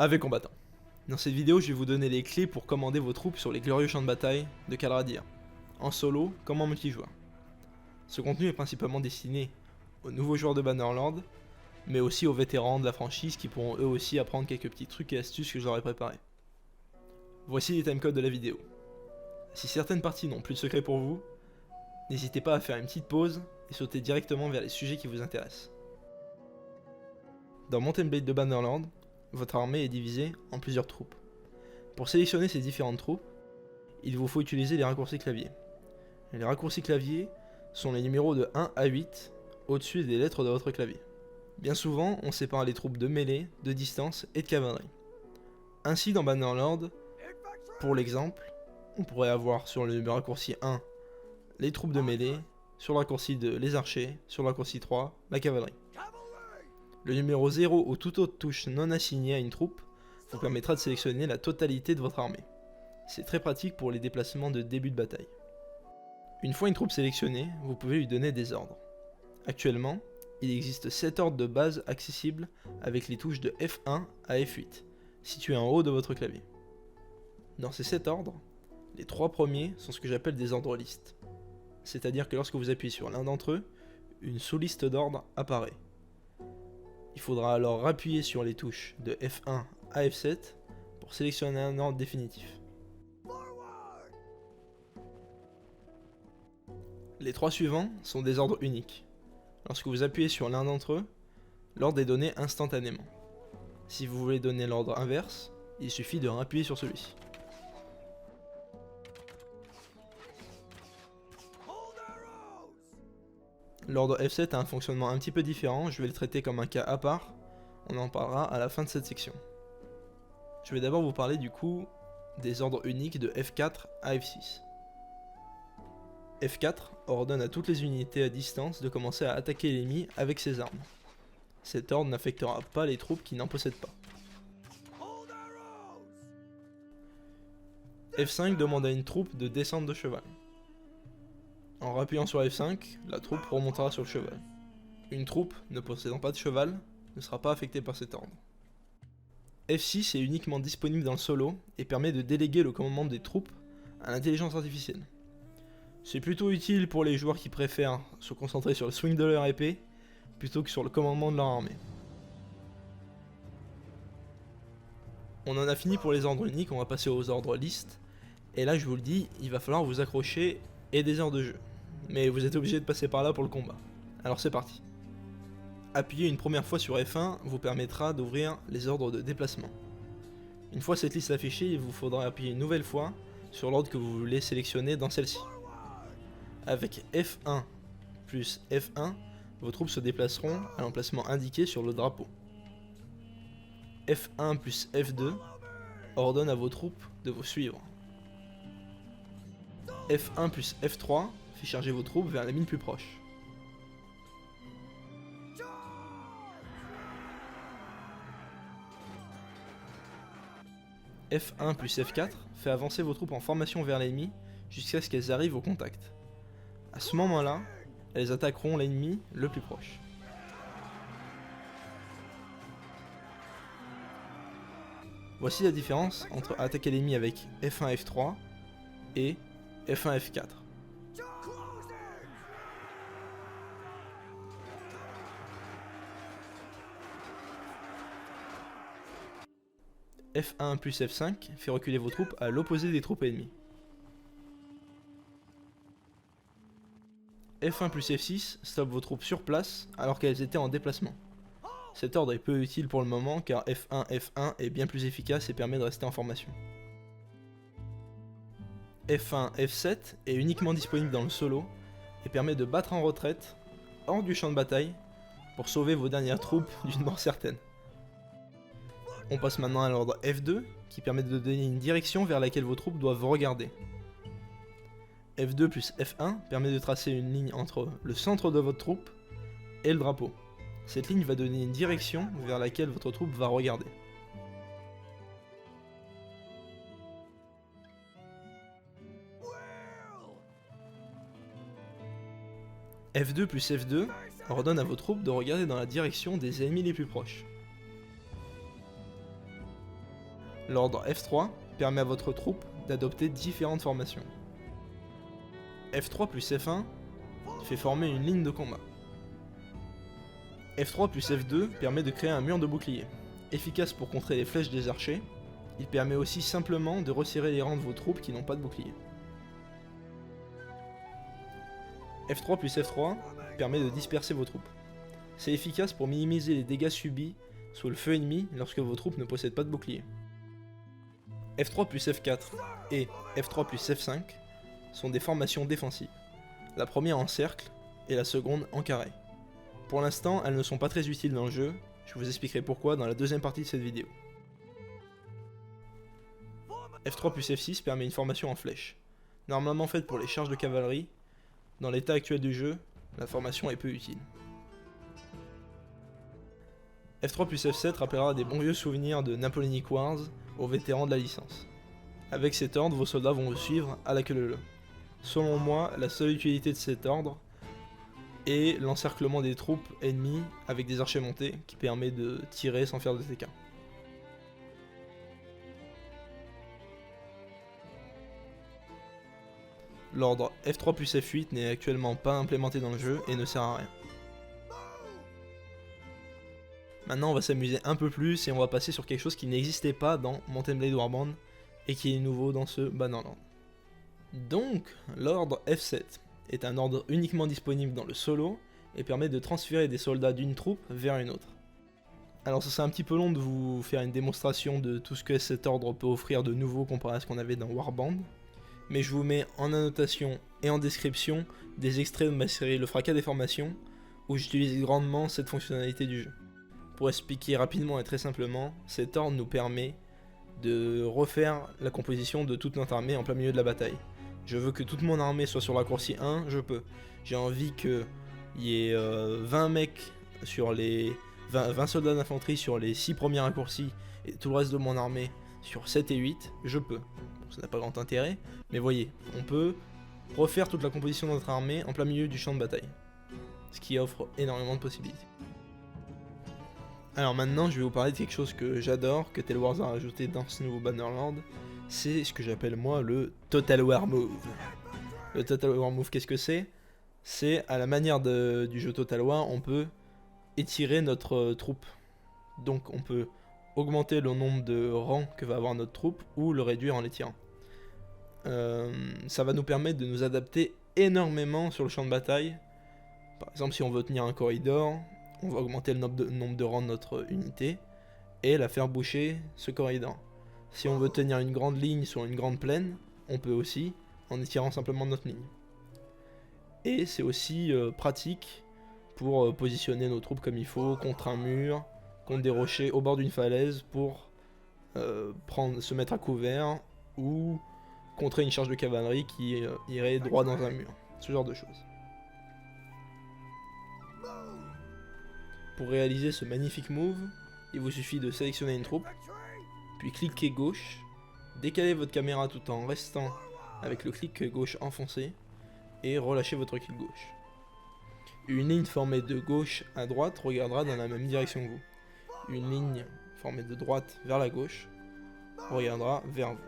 Ave combattant. Dans cette vidéo, je vais vous donner les clés pour commander vos troupes sur les glorieux champs de bataille de Kal-Radir, en solo comme en multijoueur. Ce contenu est principalement destiné aux nouveaux joueurs de Bannerlord, mais aussi aux vétérans de la franchise qui pourront eux aussi apprendre quelques petits trucs et astuces que je leur ai préparés. Voici les timecodes de la vidéo. Si certaines parties n'ont plus de secret pour vous, n'hésitez pas à faire une petite pause et sauter directement vers les sujets qui vous intéressent. Dans Mount & Blade de Bannerlord, votre armée est divisée en plusieurs troupes. Pour sélectionner ces différentes troupes, il vous faut utiliser les raccourcis clavier. Les raccourcis clavier sont les numéros de 1 à 8 au-dessus des lettres de votre clavier. Bien souvent, on sépare les troupes de mêlée, de distance et de cavalerie. Ainsi, dans Bannerlord, pour l'exemple, on pourrait avoir sur le raccourci 1 les troupes de mêlée, sur le raccourci 2 les archers, sur le raccourci 3 la cavalerie. Le numéro 0 ou toute autre touche non assignée à une troupe vous permettra de sélectionner la totalité de votre armée. C'est très pratique pour les déplacements de début de bataille. Une fois une troupe sélectionnée, vous pouvez lui donner des ordres. Actuellement, il existe 7 ordres de base accessibles avec les touches de F1 à F8, situés en haut de votre clavier. Dans ces 7 ordres, les 3 premiers sont ce que j'appelle des ordres listes. C'est-à-dire que lorsque vous appuyez sur l'un d'entre eux, une sous-liste d'ordres apparaît. Il faudra alors appuyer sur les touches de F1 à F7 pour sélectionner un ordre définitif. Les 3 suivants sont des ordres uniques. Lorsque vous appuyez sur l'un d'entre eux, l'ordre est donné instantanément. Si vous voulez donner l'ordre inverse, il suffit de appuyer sur celui-ci. L'ordre F7 a un fonctionnement un petit peu différent, je vais le traiter comme un cas à part, on en parlera à la fin de cette section. Je vais d'abord vous parler du coup des ordres uniques de F4 à F6. F4 ordonne à toutes les unités à distance de commencer à attaquer l'ennemi avec ses armes. Cet ordre n'affectera pas les troupes qui n'en possèdent pas. F5 demande à une troupe de descendre de cheval. En rappuyant sur F5, la troupe remontera sur le cheval. Une troupe ne possédant pas de cheval ne sera pas affectée par cet ordre. F6 est uniquement disponible dans le solo et permet de déléguer le commandement des troupes à l'intelligence artificielle. C'est plutôt utile pour les joueurs qui préfèrent se concentrer sur le swing de leur épée plutôt que sur le commandement de leur armée. On en a fini pour les ordres uniques, on va passer aux ordres listes. Et là je vous le dis, il va falloir vous accrocher et des heures de jeu. Mais vous êtes obligé de passer par là pour le combat. Alors c'est parti. Appuyer une première fois sur F1 vous permettra d'ouvrir les ordres de déplacement. Une fois cette liste affichée, il vous faudra appuyer une nouvelle fois sur l'ordre que vous voulez sélectionner dans celle-ci. Avec F1 plus F1, vos troupes se déplaceront à l'emplacement indiqué sur le drapeau. F1 plus F2 ordonne à vos troupes de vous suivre. F1 plus F3 fait charger vos troupes vers la mine plus proche. F1 plus F4 fait avancer vos troupes en formation vers l'ennemi jusqu'à ce qu'elles arrivent au contact. À ce moment-là, elles attaqueront l'ennemi le plus proche. Voici la différence entre attaquer l'ennemi avec F1 F3 et F1 F4. F1 plus F5 fait reculer vos troupes à l'opposé des troupes ennemies. F1 plus F6 stoppe vos troupes sur place alors qu'elles étaient en déplacement. Cet ordre est peu utile pour le moment car F1 F1 est bien plus efficace et permet de rester en formation. F1 F7 est uniquement disponible dans le solo et permet de battre en retraite hors du champ de bataille pour sauver vos dernières troupes d'une mort certaine. On passe maintenant à l'ordre F2 qui permet de donner une direction vers laquelle vos troupes doivent regarder. F2 plus F1 permet de tracer une ligne entre le centre de votre troupe et le drapeau. Cette ligne va donner une direction vers laquelle votre troupe va regarder. F2 plus F2 ordonne à vos troupes de regarder dans la direction des ennemis les plus proches. L'ordre F3 permet à votre troupe d'adopter différentes formations. F3 plus F1 fait former une ligne de combat. F3 plus F2 permet de créer un mur de bouclier. Efficace pour contrer les flèches des archers, il permet aussi simplement de resserrer les rangs de vos troupes qui n'ont pas de bouclier. F3 plus F3 permet de disperser vos troupes. C'est efficace pour minimiser les dégâts subis sous le feu ennemi lorsque vos troupes ne possèdent pas de bouclier. F3 plus F4 et F3 plus F5 sont des formations défensives. La première en cercle et la seconde en carré. Pour l'instant, elles ne sont pas très utiles dans le jeu, je vous expliquerai pourquoi dans la deuxième partie de cette vidéo. F3 plus F6 permet une formation en flèche. Normalement faite pour les charges de cavalerie, dans l'état actuel du jeu, la formation est peu utile. F3 plus F7 rappellera des bons vieux souvenirs de Napoleonic Wars aux vétérans de la licence. Avec cet ordre, vos soldats vont vous suivre à la queue leu leu. Selon moi, la seule utilité de cet ordre est l'encerclement des troupes ennemies avec des archers montés qui permet de tirer sans faire de TK. L'ordre F3 plus F8 n'est actuellement pas implémenté dans le jeu et ne sert à rien. Maintenant on va s'amuser un peu plus et on va passer sur quelque chose qui n'existait pas dans Mount & Blade Warband et qui est nouveau dans ce Bannerlord. Donc l'ordre F7 est un ordre uniquement disponible dans le solo et permet de transférer des soldats d'une troupe vers une autre. Alors ça c'est un petit peu long de vous faire une démonstration de tout ce que cet ordre peut offrir de nouveau comparé à ce qu'on avait dans Warband, mais je vous mets en annotation et en description des extraits de ma série Le Fracas des Formations où j'utilise grandement cette fonctionnalité du jeu. Pour expliquer rapidement et très simplement, cet ordre nous permet de refaire la composition de toute notre armée en plein milieu de la bataille. Je veux que toute mon armée soit sur la raccourci 1, je peux. J'ai envie qu'il y ait 20 mecs sur les 20 soldats d'infanterie sur les 6 premiers raccourcis et tout le reste de mon armée sur 7 et 8, je peux. Bon, ça n'a pas grand intérêt, mais voyez, on peut refaire toute la composition de notre armée en plein milieu du champ de bataille. Ce qui offre énormément de possibilités. Alors maintenant, je vais vous parler de quelque chose que j'adore, que Telwars a rajouté dans ce nouveau Bannerlord. C'est ce que j'appelle moi le Total War Move. Le Total War Move, qu'est-ce que c'est? C'est à la manière du jeu Total War, on peut étirer notre troupe. Donc on peut augmenter le nombre de rangs que va avoir notre troupe ou le réduire en l'étirant. Ça va nous permettre de nous adapter énormément sur le champ de bataille. Par exemple, si on veut tenir un corridor, on va augmenter le nombre de rangs de notre unité et la faire boucher ce corridor. Si on veut tenir une grande ligne sur une grande plaine, on peut aussi en étirant simplement notre ligne. Et c'est aussi pratique pour positionner nos troupes comme il faut, contre un mur, contre des rochers, au bord d'une falaise pour se mettre à couvert ou contrer une charge de cavalerie qui irait droit dans un mur. Ce genre de choses. Pour réaliser ce magnifique move, il vous suffit de sélectionner une troupe, puis cliquer gauche, décaler votre caméra tout en restant avec le clic gauche enfoncé, et relâcher votre clic gauche. Une ligne formée de gauche à droite regardera dans la même direction que vous. Une ligne formée de droite vers la gauche regardera vers vous.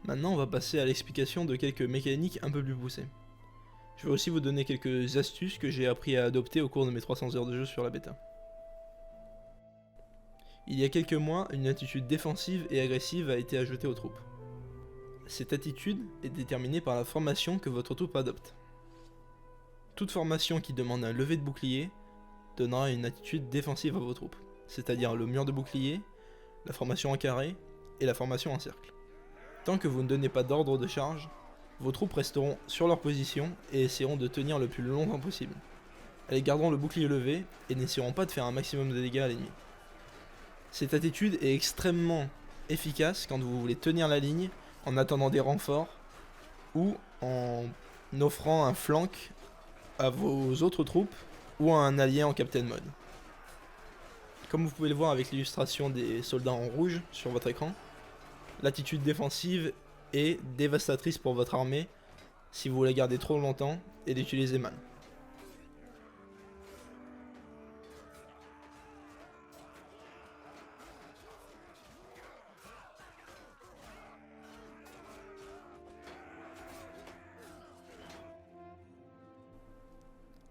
Maintenant on va passer à l'explication de quelques mécaniques un peu plus poussées. Je vais aussi vous donner quelques astuces que j'ai appris à adopter au cours de mes 300 heures de jeu sur la bêta. Il y a quelques mois, une attitude défensive et agressive a été ajoutée aux troupes. Cette attitude est déterminée par la formation que votre troupe adopte. Toute formation qui demande un lever de bouclier donnera une attitude défensive à vos troupes, c'est-à-dire le mur de bouclier, la formation en carré et la formation en cercle. Tant que vous ne donnez pas d'ordre de charge, vos troupes resteront sur leur position et essaieront de tenir le plus longtemps possible. Elles garderont le bouclier levé et n'essaieront pas de faire un maximum de dégâts à l'ennemi. Cette attitude est extrêmement efficace quand vous voulez tenir la ligne en attendant des renforts ou en offrant un flank à vos autres troupes ou à un allié en Captain Mode. Comme vous pouvez le voir avec l'illustration des soldats en rouge sur votre écran, l'attitude défensive est dévastatrice pour votre armée si vous la gardez trop longtemps et l'utilisez mal.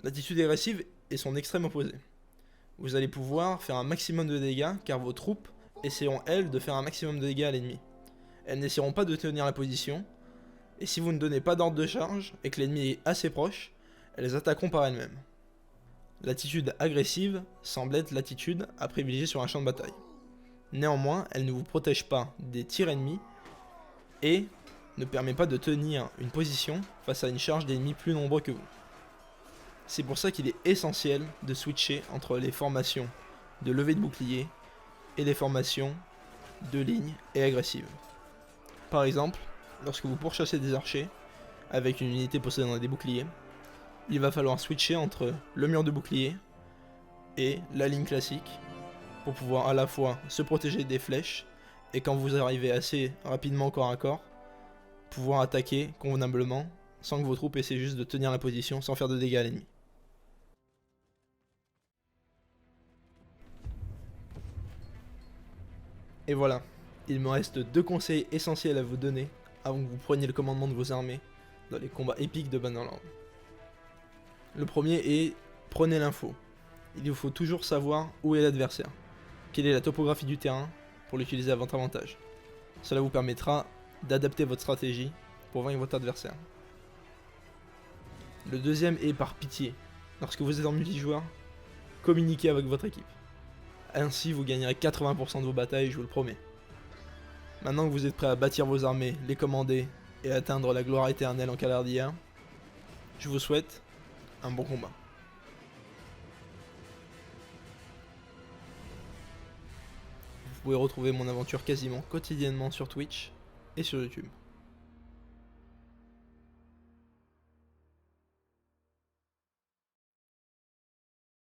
L'attitude agressive est son extrême opposé. Vous allez pouvoir faire un maximum de dégâts car vos troupes essaieront elles de faire un maximum de dégâts à l'ennemi. Elles n'essaieront pas de tenir la position, et si vous ne donnez pas d'ordre de charge et que l'ennemi est assez proche, elles attaqueront par elles-mêmes. L'attitude agressive semble être l'attitude à privilégier sur un champ de bataille. Néanmoins, elle ne vous protège pas des tirs ennemis et ne permet pas de tenir une position face à une charge d'ennemis plus nombreux que vous. C'est pour ça qu'il est essentiel de switcher entre les formations de levée de bouclier et les formations de ligne et agressive. Par exemple, lorsque vous pourchassez des archers avec une unité possédant des boucliers, il va falloir switcher entre le mur de bouclier et la ligne classique pour pouvoir à la fois se protéger des flèches et quand vous arrivez assez rapidement corps à corps, pouvoir attaquer convenablement sans que vos troupes essaient juste de tenir la position sans faire de dégâts à l'ennemi. Et voilà, il me reste 2 conseils essentiels à vous donner avant que vous preniez le commandement de vos armées dans les combats épiques de Bannerlord. Le premier est, prenez l'info. Il vous faut toujours savoir où est l'adversaire, quelle est la topographie du terrain pour l'utiliser à votre avantage. Cela vous permettra d'adapter votre stratégie pour vaincre votre adversaire. Le deuxième est par pitié. Lorsque vous êtes en multijoueur, communiquez avec votre équipe. Ainsi vous gagnerez 80% de vos batailles, je vous le promets. Maintenant que vous êtes prêt à bâtir vos armées, les commander et atteindre la gloire éternelle en Calardia, je vous souhaite un bon combat. Vous pouvez retrouver mon aventure quasiment quotidiennement sur Twitch et sur YouTube.